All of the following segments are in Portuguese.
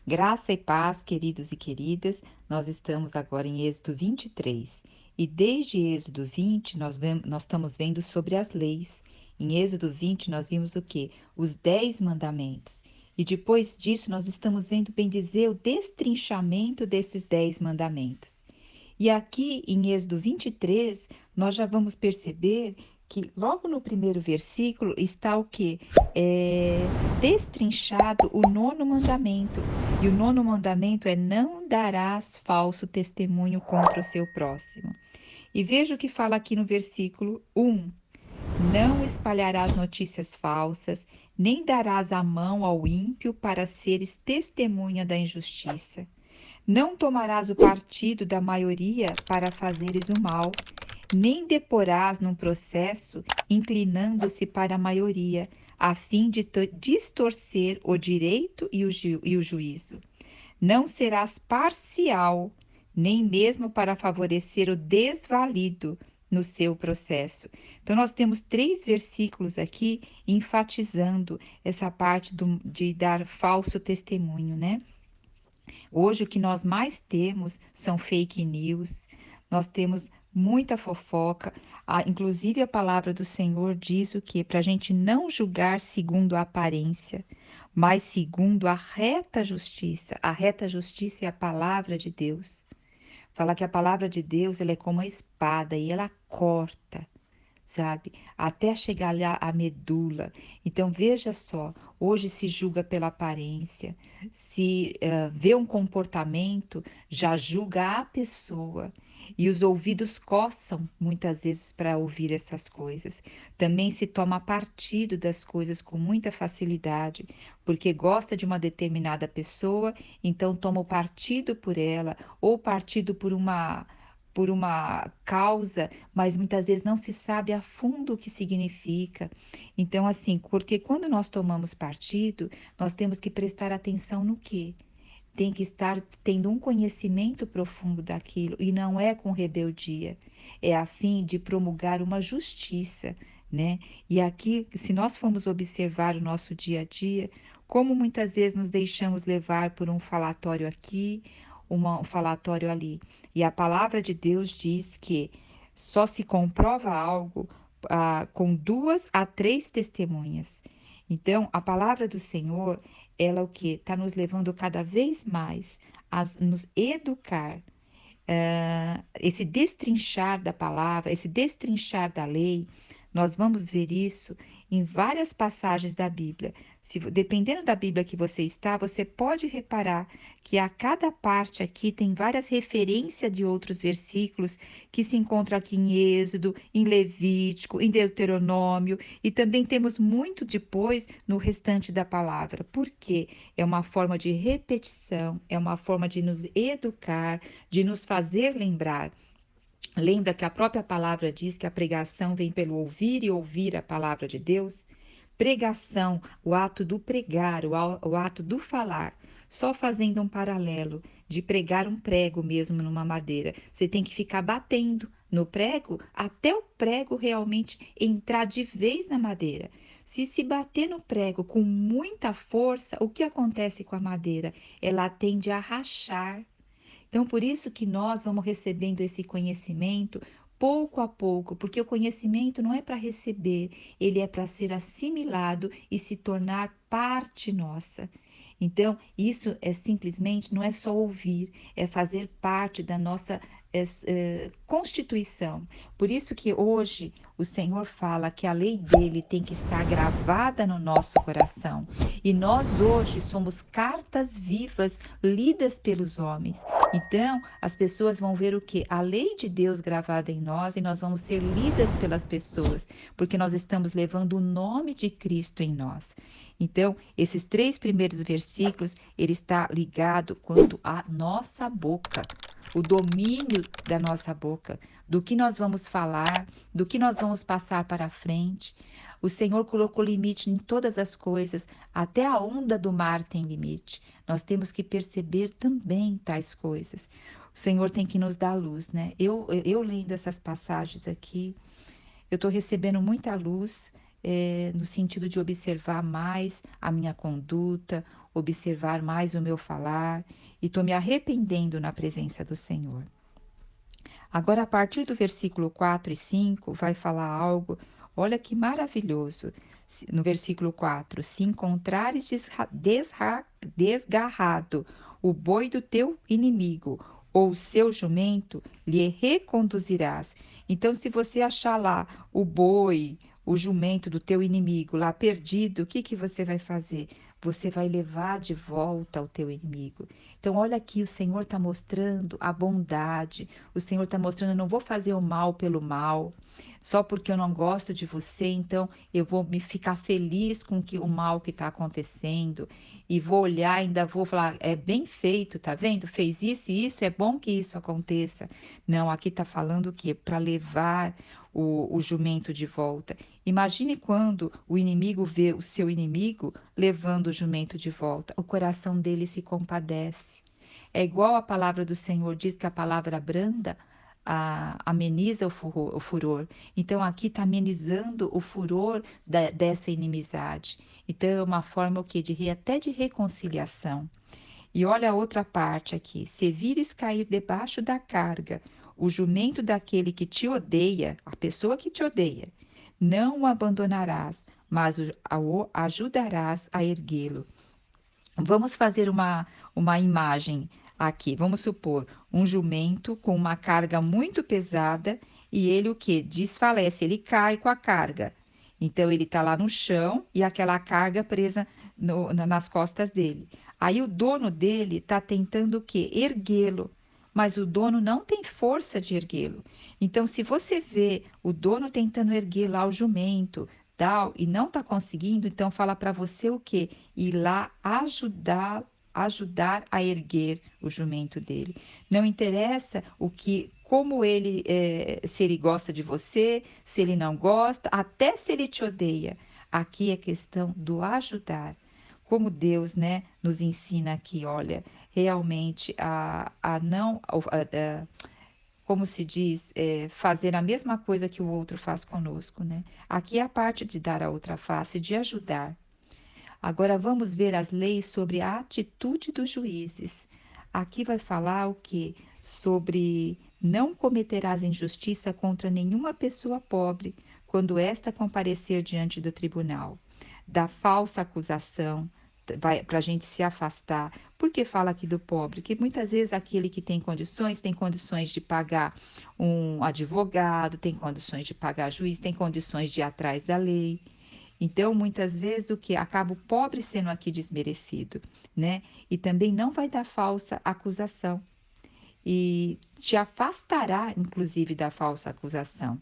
Graça e paz, queridos e queridas, nós estamos agora em Êxodo 23. E desde Êxodo 20, nós estamos vendo sobre as leis. Em Êxodo 20, nós vimos o quê? Os 10 mandamentos. E depois disso, nós estamos vendo, bem dizer, o destrinchamento desses 10 mandamentos. E aqui em Êxodo 23, nós já vamos perceber que logo no primeiro versículo está o quê? Destrinchado o nono mandamento. E o nono mandamento é: não darás falso testemunho contra o seu próximo. E veja o que fala aqui no versículo 1: não espalharás notícias falsas, nem darás a mão ao ímpio para seres testemunha da injustiça. Não tomarás o partido da maioria para fazeres o mal, nem deporás num processo inclinando-se para a maioria, a fim de distorcer o direito e o juízo. Não serás parcial, nem mesmo para favorecer o desvalido no seu processo. Então, nós temos 3 versículos aqui enfatizando essa parte de dar falso testemunho, né? Hoje o que nós mais temos são fake news, nós temos muita fofoca, inclusive a palavra do Senhor diz o que? Para a gente não julgar segundo a aparência, mas segundo a reta justiça. A reta justiça é a palavra de Deus. Fala que a palavra de Deus ela é como uma espada e ela corta, sabe? Até chegar lá à medula. Então veja só, hoje se julga pela aparência, se vê um comportamento, já julga a pessoa. E os ouvidos coçam muitas vezes para ouvir essas coisas. Também se toma partido das coisas com muita facilidade, porque gosta de uma determinada pessoa, então toma o partido por ela, ou partido por uma causa, mas muitas vezes não se sabe a fundo o que significa. Então, assim, porque quando nós tomamos partido, nós temos que prestar atenção no quê? Tem que estar tendo um conhecimento profundo daquilo, e não é com rebeldia, é a fim de promulgar uma justiça, né? E aqui, se nós formos observar o nosso dia a dia, como muitas vezes nos deixamos levar por um falatório aqui, um falatório ali. E a palavra de Deus diz que só se comprova algo com 2 a 3 testemunhas. Então, a palavra do Senhor, ela o que? Está nos levando cada vez mais a nos educar. Esse destrinchar da palavra, esse destrinchar da lei, nós vamos ver isso em várias passagens da Bíblia. Dependendo da Bíblia que você está, você pode reparar que a cada parte aqui tem várias referências de outros versículos que se encontram aqui em Êxodo, em Levítico, em Deuteronômio, e também temos muito depois no restante da palavra. Por quê? É uma forma de repetição, é uma forma de nos educar, de nos fazer lembrar. Lembra que a própria palavra diz que a pregação vem pelo ouvir e ouvir a palavra de Deus? Pregação, o ato do pregar, o ato do falar. Só fazendo um paralelo de pregar um prego mesmo numa madeira. Você tem que ficar batendo no prego até o prego realmente entrar de vez na madeira. Se bater no prego com muita força, o que acontece com a madeira? Ela tende a rachar. Então, por isso que nós vamos recebendo esse conhecimento pouco a pouco, porque o conhecimento não é para receber, ele é para ser assimilado e se tornar parte nossa. Então, isso é simplesmente, não é só ouvir, é fazer parte da nossa constituição. Por isso que hoje o Senhor fala que a lei dele tem que estar gravada no nosso coração. E nós hoje somos cartas vivas lidas pelos homens. Então, as pessoas vão ver o que? A lei de Deus gravada em nós, e nós vamos ser lidas pelas pessoas, porque nós estamos levando o nome de Cristo em nós. Então, esses 3 primeiros versículos, ele está ligado quanto à nossa boca, o domínio da nossa boca, do que nós vamos falar, do que nós vamos passar para frente. O Senhor colocou limite em todas as coisas, até a onda do mar tem limite. Nós temos que perceber também tais coisas. O Senhor tem que nos dar luz, né? Eu lendo essas passagens aqui, eu estou recebendo muita luz, no sentido de observar mais a minha conduta, observar mais o meu falar, e estou me arrependendo na presença do Senhor. Agora, a partir do versículo 4 e 5, vai falar algo, olha que maravilhoso. No versículo 4: se encontrares desgarrado o boi do teu inimigo, ou o seu jumento, lhe reconduzirás. Então, se você achar lá o boi, o jumento do teu inimigo lá perdido, o que que você vai fazer? Você vai levar de volta ao teu inimigo. Então, olha aqui, o Senhor está mostrando a bondade, o Senhor está mostrando, eu não vou fazer o mal pelo mal, só porque eu não gosto de você, então eu vou me ficar feliz com o mal que está acontecendo e vou olhar, ainda vou falar, é bem feito, tá vendo? Fez isso e isso, é bom que isso aconteça. Não, aqui está falando o quê? Para levar o jumento de volta. Imagine quando o inimigo vê o seu inimigo levando o jumento de volta, o coração dele se compadece. É igual a palavra do Senhor diz que a palavra branda ameniza o furor. Então aqui está amenizando o furor dessa inimizade. Então é uma forma o quê? Até de reconciliação. E olha a outra parte aqui. Se vires cair debaixo da carga o jumento daquele que te odeia, a pessoa que te odeia, não o abandonarás, mas o ajudarás a erguê-lo. Vamos fazer uma imagem aqui. Vamos supor um jumento com uma carga muito pesada e ele o que? Desfalece, ele cai com a carga. Então ele está lá no chão e aquela carga presa nas costas dele. Aí o dono dele está tentando o quê? Erguê-lo. Mas o dono não tem força de erguê-lo. Então, se você vê o dono tentando erguer lá o jumento, tal, e não está conseguindo, então fala para você o quê? Ir lá ajudar a erguer o jumento dele. Não interessa como ele, se ele gosta de você, se ele não gosta, até se ele te odeia. Aqui é questão do ajudar. Como Deus, né, nos ensina aqui, olha, realmente a não, como se diz, fazer a mesma coisa que o outro faz conosco, né? Aqui é a parte de dar a outra face, de ajudar. Agora vamos ver as leis sobre a atitude dos juízes. Aqui vai falar o que? Sobre não cometerás injustiça contra nenhuma pessoa pobre quando esta comparecer diante do tribunal. Da falsa acusação, para a gente se afastar. Por que fala aqui do pobre? Que muitas vezes aquele que tem condições de pagar um advogado, tem condições de pagar juiz, tem condições de ir atrás da lei. Então, muitas vezes, o que acaba o pobre sendo aqui desmerecido, né? E também não vai dar falsa acusação e te afastará, inclusive, da falsa acusação.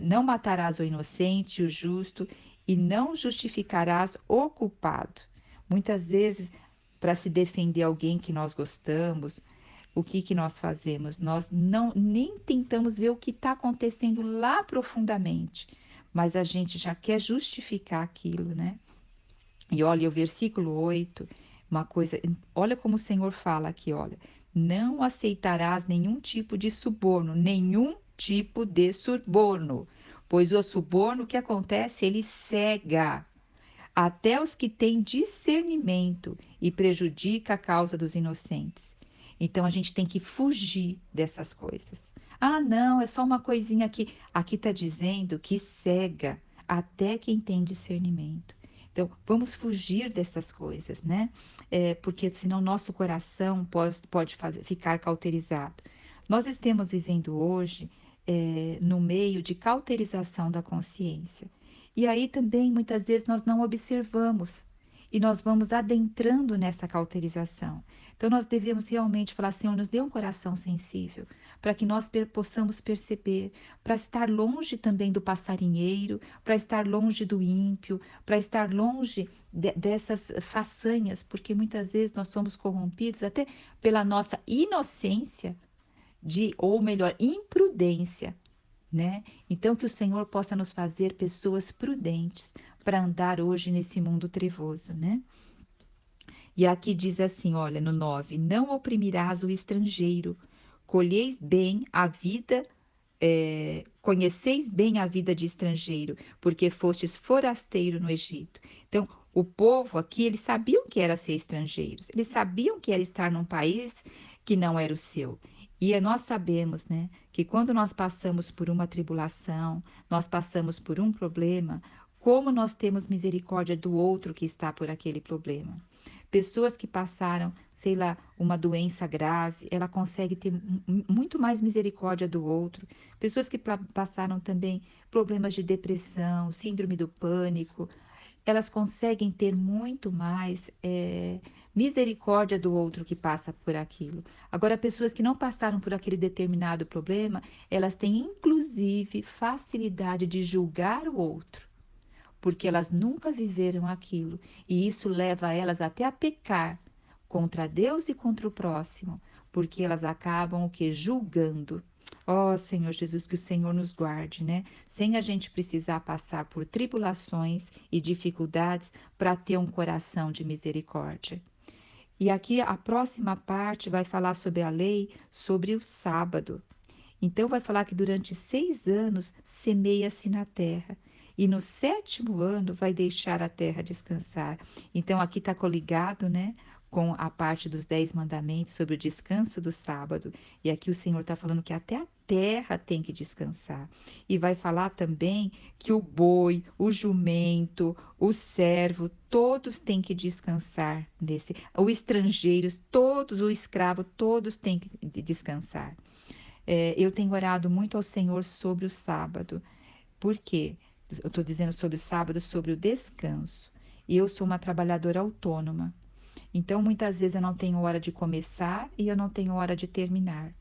Não matarás o inocente, o justo, e não justificarás o culpado. Muitas vezes, para se defender alguém que nós gostamos, o que que nós fazemos? Nós não nem tentamos ver o que está acontecendo lá profundamente, mas a gente já quer justificar aquilo, né? E olha o versículo 8, uma coisa, olha como o Senhor fala aqui, olha, não aceitarás nenhum tipo de suborno, pois o suborno que acontece, ele cega até os que têm discernimento e prejudica a causa dos inocentes. Então a gente tem que fugir dessas coisas. Ah, não, é só uma coisinha aqui. Aqui está dizendo que cega até quem tem discernimento. Então, vamos fugir dessas coisas, né? Porque senão nosso coração pode ficar cauterizado. Nós estamos vivendo hoje no meio de cauterização da consciência. E aí também, muitas vezes, nós não observamos e nós vamos adentrando nessa cauterização. Então, nós devemos realmente falar, Senhor, nos dê um coração sensível, para que nós possamos perceber, para estar longe também do passarinheiro, para estar longe do ímpio, para estar longe dessas façanhas, porque muitas vezes nós somos corrompidos até pela nossa inocência, ou melhor, imprudência, né? Então, que o Senhor possa nos fazer pessoas prudentes para andar hoje nesse mundo trevoso, né? E aqui diz assim, olha, no 9: não oprimirás o estrangeiro, colheis bem a vida conheceis bem a vida de estrangeiro, porque fostes forasteiro no Egito. Então, o povo aqui, eles sabiam que era ser estrangeiros, eles sabiam que era estar num país que não era o seu. E nós sabemos, né, que quando nós passamos por uma tribulação, nós passamos por um problema, como nós temos misericórdia do outro que está por aquele problema. Pessoas que passaram, sei lá, uma doença grave, ela consegue ter muito mais misericórdia do outro. Pessoas que passaram também problemas de depressão, síndrome do pânico, elas conseguem ter muito mais misericórdia do outro que passa por aquilo. Agora, pessoas que não passaram por aquele determinado problema, elas têm inclusive facilidade de julgar o outro, porque elas nunca viveram aquilo, e isso leva elas até a pecar contra Deus e contra o próximo, porque elas acabam o que? Julgando. Ó Senhor Jesus, que o Senhor nos guarde, né? Sem a gente precisar passar por tribulações e dificuldades para ter um coração de misericórdia. E aqui a próxima parte vai falar sobre a lei, sobre o sábado. Então, vai falar que durante 6 anos semeia-se na terra, e no sétimo ano vai deixar a terra descansar. Então, aqui está coligado, né, com a parte dos 10 mandamentos sobre o descanso do sábado. E aqui o Senhor está falando que até a terra tem que descansar. E vai falar também que o boi, o jumento, o servo, todos têm que descansar nesse. O estrangeiro, todos, o escravo, todos têm que descansar. Eu tenho orado muito ao Senhor sobre o sábado. Por quê? Eu estou dizendo sobre o sábado, sobre o descanso. E eu sou uma trabalhadora autônoma. Então, muitas vezes eu não tenho hora de começar e eu não tenho hora de terminar.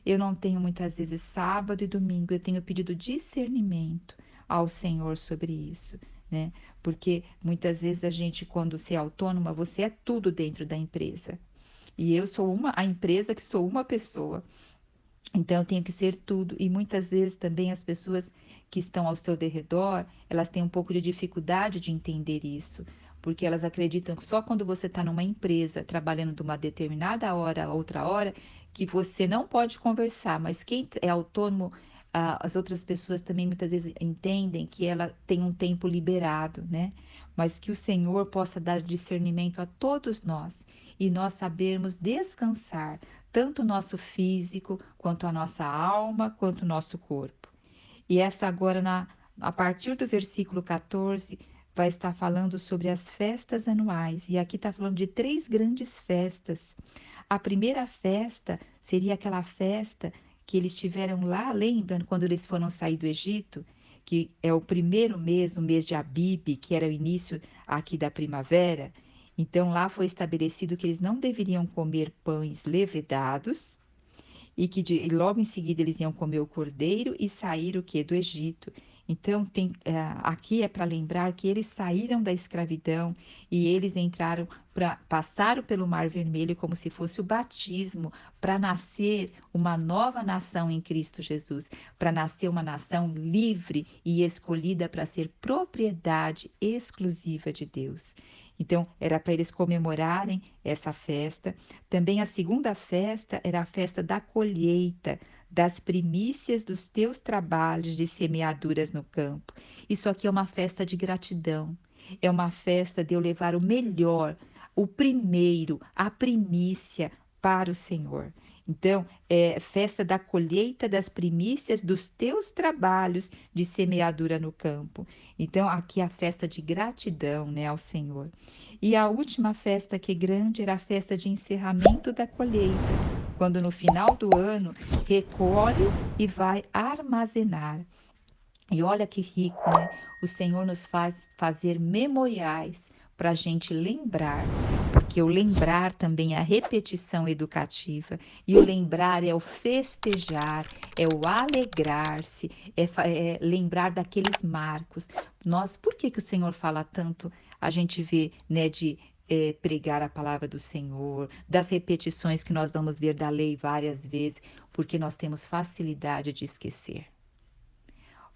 Eu não tenho muitas vezes sábado e domingo. Eu tenho pedido discernimento ao Senhor sobre isso, né? Porque muitas vezes a gente, quando se é autônoma, você é tudo dentro da empresa. E eu sou a empresa que sou uma pessoa. Então, eu tenho que ser tudo. E muitas vezes também as pessoas que estão ao seu derredor, elas têm um pouco de dificuldade de entender isso, porque elas acreditam que só quando você está numa empresa, trabalhando de uma determinada hora a outra hora, que você não pode conversar. Mas quem é autônomo, as outras pessoas também muitas vezes entendem que ela tem um tempo liberado, né? Mas que o Senhor possa dar discernimento a todos nós e nós sabermos descansar tanto o nosso físico, quanto a nossa alma, quanto o nosso corpo. E essa agora, a partir do versículo 14, vai estar falando sobre as festas anuais. E aqui está falando de 3 grandes festas. A primeira festa seria aquela festa que eles tiveram lá, lembram quando eles foram sair do Egito? Que é o primeiro mês, o mês de Abibe, que era o início aqui da primavera. Então lá foi estabelecido que eles não deveriam comer pães levedados e logo em seguida eles iam comer o cordeiro e sair o que do Egito. Então aqui é para lembrar que eles saíram da escravidão e eles passaram pelo Mar Vermelho como se fosse o batismo para nascer uma nova nação em Cristo Jesus, para nascer uma nação livre e escolhida para ser propriedade exclusiva de Deus. Então, era para eles comemorarem essa festa. Também a segunda festa era a festa da colheita, das primícias dos teus trabalhos de semeaduras no campo. Isso aqui é uma festa de gratidão. É uma festa de eu levar o melhor, o primeiro, a primícia para o Senhor. Então, é festa da colheita das primícias dos teus trabalhos de semeadura no campo. Então, aqui é a festa de gratidão, né, ao Senhor. E a última festa que é grande era a festa de encerramento da colheita, quando no final do ano recolhe e vai armazenar. E olha que rico, né? O Senhor nos faz fazer memoriais para a gente lembrar, porque o lembrar também é a repetição educativa, e o lembrar é o festejar, é o alegrar-se, é lembrar daqueles marcos. Por que que o Senhor fala tanto? A gente vê, né, de pregar a palavra do Senhor, das repetições que nós vamos ver da lei várias vezes, porque nós temos facilidade de esquecer.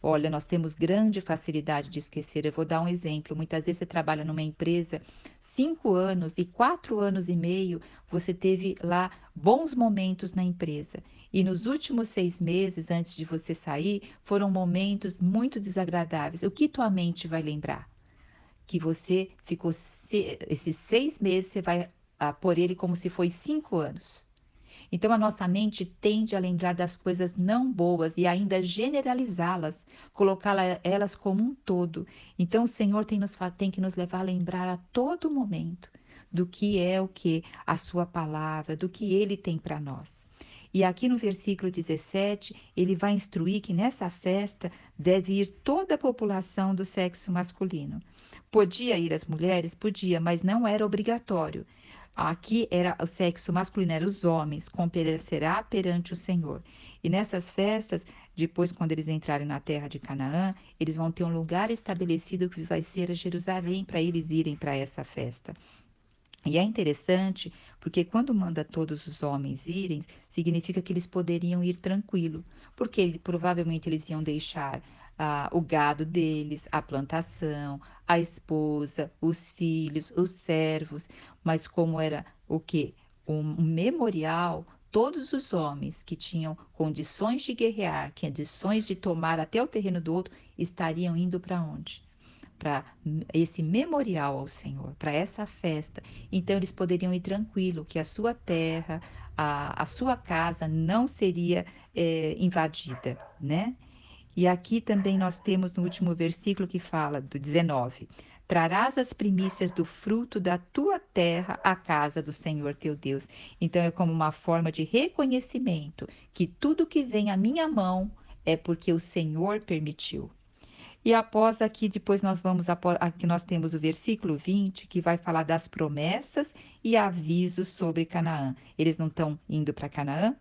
Olha, nós temos grande facilidade de esquecer. Eu vou dar um exemplo. Muitas vezes você trabalha numa empresa 5 anos e 4 anos e meio você teve lá bons momentos na empresa. E nos últimos 6 meses, antes de você sair, foram momentos muito desagradáveis. O que tua mente vai lembrar? Que você ficou esses 6 meses, você vai pôr ele como se foi 5 anos. Então, a nossa mente tende a lembrar das coisas não boas e ainda generalizá-las, colocá-las como um todo. Então, o Senhor tem que nos levar a lembrar a todo momento do que é o que? A sua palavra, do que ele tem para nós. E aqui no versículo 17, ele vai instruir que nessa festa deve ir toda a população do sexo masculino. Podia ir as mulheres? Podia, mas não era obrigatório. Aqui era o sexo masculino, eram os homens, comparecerá perante o Senhor. E nessas festas, depois, quando eles entrarem na terra de Canaã, eles vão ter um lugar estabelecido que vai ser a Jerusalém para eles irem para essa festa. E é interessante porque quando manda todos os homens irem, significa que eles poderiam ir tranquilo, porque provavelmente eles iam deixar o gado deles, a plantação, a esposa, os filhos, os servos, mas como era o quê? Um memorial, todos os homens que tinham condições de guerrear, condições de tomar até o terreno do outro, estariam indo para onde? Para esse memorial ao Senhor, para essa festa. Então eles poderiam ir tranquilo, que a sua terra, a sua casa não seria invadida, né? E aqui também nós temos no último versículo que fala do 19: Trarás as primícias do fruto da tua terra à casa do Senhor teu Deus. Então é como uma forma de reconhecimento que tudo que vem à minha mão é porque o Senhor permitiu. E após aqui, depois nós vamos, aqui nós temos o versículo 20, que vai falar das promessas e avisos sobre Canaã. Eles não estão indo para Canaã?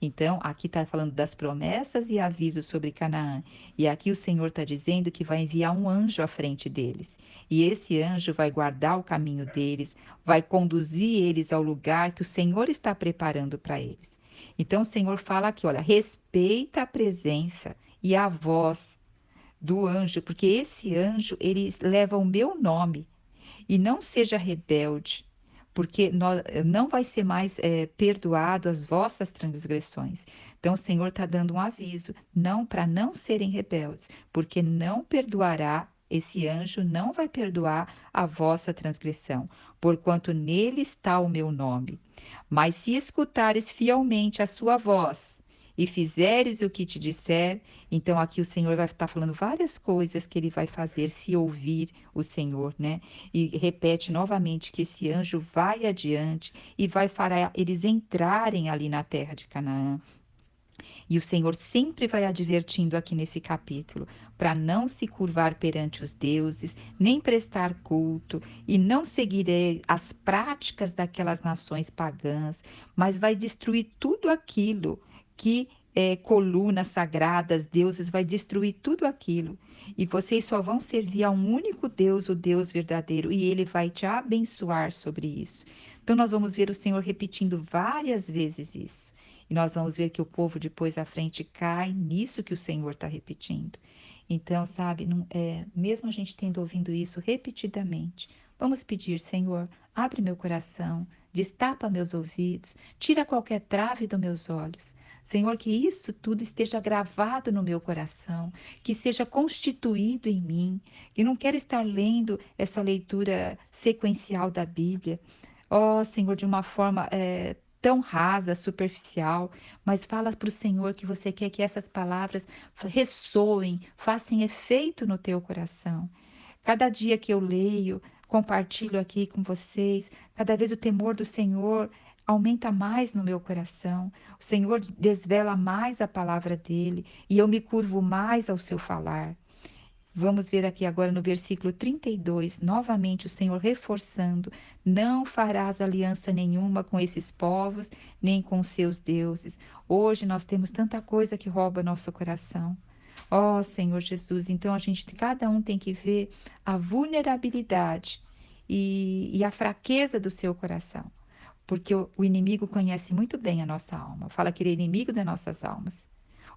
Então, aqui está falando das promessas e avisos sobre Canaã. E aqui o Senhor está dizendo que vai enviar um anjo à frente deles. E esse anjo vai guardar o caminho deles, vai conduzir eles ao lugar que o Senhor está preparando para eles. Então, o Senhor fala aqui, olha, respeita a presença e a voz do anjo, porque esse anjo, ele leva o meu nome. E não seja rebelde, porque não vai ser mais perdoado as vossas transgressões. Então, o Senhor está dando um aviso, não para não serem rebeldes, porque não perdoará, esse anjo não vai perdoar a vossa transgressão, porquanto nele está o meu nome. Mas se escutares fielmente a sua voz e fizeres o que te disser, então aqui o Senhor vai estar falando várias coisas que ele vai fazer se ouvir o Senhor, né? E repete novamente que esse anjo vai adiante e vai fará eles entrarem ali na terra de Canaã. E o Senhor sempre vai advertindo aqui nesse capítulo para não se curvar perante os deuses, nem prestar culto e não seguir as práticas daquelas nações pagãs, mas vai destruir tudo aquilo que colunas sagradas, deuses, vai destruir tudo aquilo. E vocês só vão servir a um único Deus, o Deus verdadeiro, e ele vai te abençoar sobre isso. Então, nós vamos ver o Senhor repetindo várias vezes isso. E nós vamos ver que o povo depois à frente cai nisso que o Senhor está repetindo. Então, sabe, mesmo a gente tendo ouvido isso repetidamente, vamos pedir, Senhor, abre meu coração, destapa meus ouvidos, tira qualquer trave dos meus olhos. Senhor, que isso tudo esteja gravado no meu coração, que seja constituído em mim, que não quero estar lendo essa leitura sequencial da Bíblia. Ó, Senhor, de uma forma tão rasa, superficial, mas fala para o Senhor que você quer que essas palavras ressoem, façam efeito no teu coração. Cada dia que eu leio, compartilho aqui com vocês, cada vez o temor do Senhor aumenta mais no meu coração. O Senhor desvela mais a palavra dele e eu me curvo mais ao seu falar. Vamos ver aqui agora no versículo 32, novamente o Senhor reforçando: não farás aliança nenhuma com esses povos, nem com seus deuses. Hoje nós temos tanta coisa que rouba nosso coração. Ó Senhor Jesus, então cada um tem que ver a vulnerabilidade e a fraqueza do seu coração. Porque o inimigo conhece muito bem a nossa alma. Fala que ele é inimigo das nossas almas.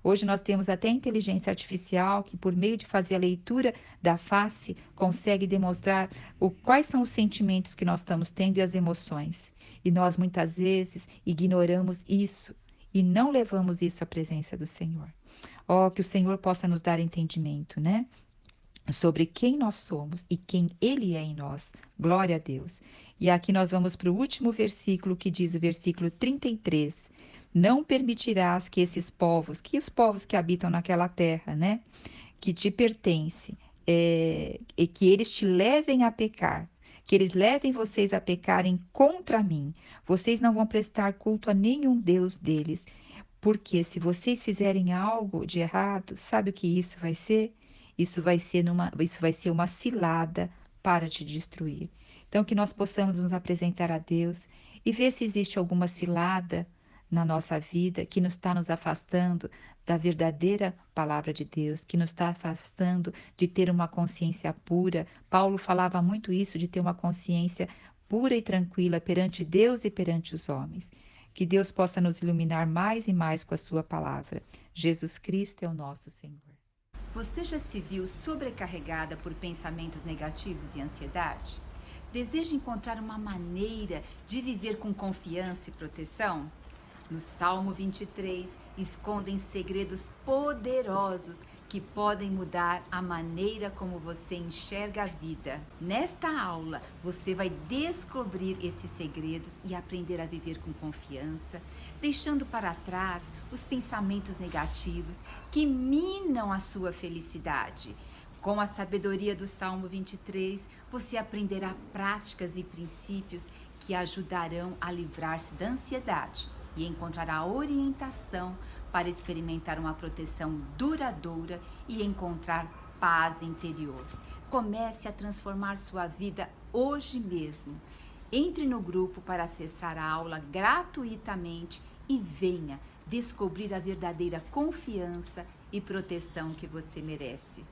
Hoje nós temos até inteligência artificial que, por meio de fazer a leitura da face, consegue demonstrar quais são os sentimentos que nós estamos tendo e as emoções. E nós muitas vezes ignoramos isso e não levamos isso à presença do Senhor. Ó, que o Senhor possa nos dar entendimento, né? Sobre quem nós somos e quem Ele é em nós. Glória a Deus. E aqui nós vamos para o último versículo, que diz o versículo 33. Não permitirás que esses povos, que os povos que habitam naquela terra, né? Que te pertence, e que eles te levem a pecar, que eles levem vocês a pecarem contra mim. Vocês não vão prestar culto a nenhum Deus deles, porque se vocês fizerem algo de errado, sabe o que isso vai ser? Isso vai ser uma cilada para te destruir. Então, que nós possamos nos apresentar a Deus e ver se existe alguma cilada na nossa vida que nos está nos afastando da verdadeira palavra de Deus, que nos está afastando de ter uma consciência pura. Paulo falava muito isso, de ter uma consciência pura e tranquila perante Deus e perante os homens. Que Deus possa nos iluminar mais e mais com a sua palavra. Jesus Cristo é o nosso Senhor. Você já se viu sobrecarregada por pensamentos negativos e ansiedade? Deseja encontrar uma maneira de viver com confiança e proteção? No Salmo 23, escondem segredos poderosos que podem mudar a maneira como você enxerga a vida. Nesta aula, você vai descobrir esses segredos e aprender a viver com confiança, deixando para trás os pensamentos negativos que minam a sua felicidade. Com a sabedoria do Salmo 23, você aprenderá práticas e princípios que ajudarão a livrar-se da ansiedade e encontrará orientação para experimentar uma proteção duradoura e encontrar paz interior. Comece a transformar sua vida hoje mesmo. Entre no grupo para acessar a aula gratuitamente e venha descobrir a verdadeira confiança e proteção que você merece.